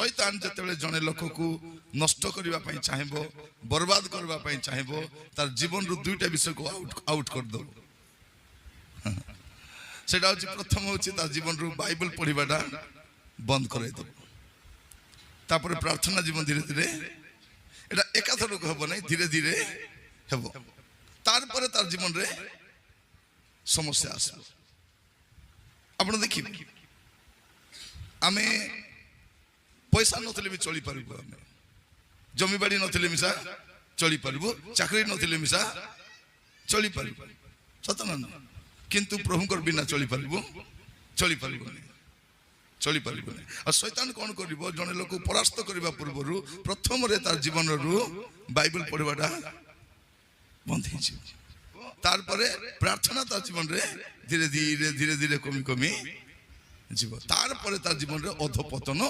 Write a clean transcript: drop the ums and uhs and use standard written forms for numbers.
शैतान जेतेबेले जने लोक को नष्ट करबा पई चाहेबो बर्बाद करबा पई चाहेबो तार जीवन रु दुईटा विषय को आउट कर दो सेटा होची प्रथम होची तार जीवन रु बाइबल पढिबाटा बंद कराई दो तापर प्रार्थना जीवन धीरे धीरे एटा एकाथर को हबो नै धीरे धीरे हेबो तार परे तार जीवन रे समस्या आसबो आपण देखिबे आमे पैसा नथिले भी चली पारिबो आमे जमी बाड़ी नथिले मिसा चली पारिबो चाकरी नथिले मिसा चली पारिबो सतना किंतु प्रभुकर बिना चली पारिबो चली पारिबो नहीं और शैतान कौन करिबो जने लोक परास्त करबा पूर्वरु प्रथम रे तार जीवन रु बाइबल पढिबाटा बंद हे छी तार परे प्रार्थना तार जीवन रे धीरे धीरे कमी कमी जीव तार परे तार जीवन रे अधपतन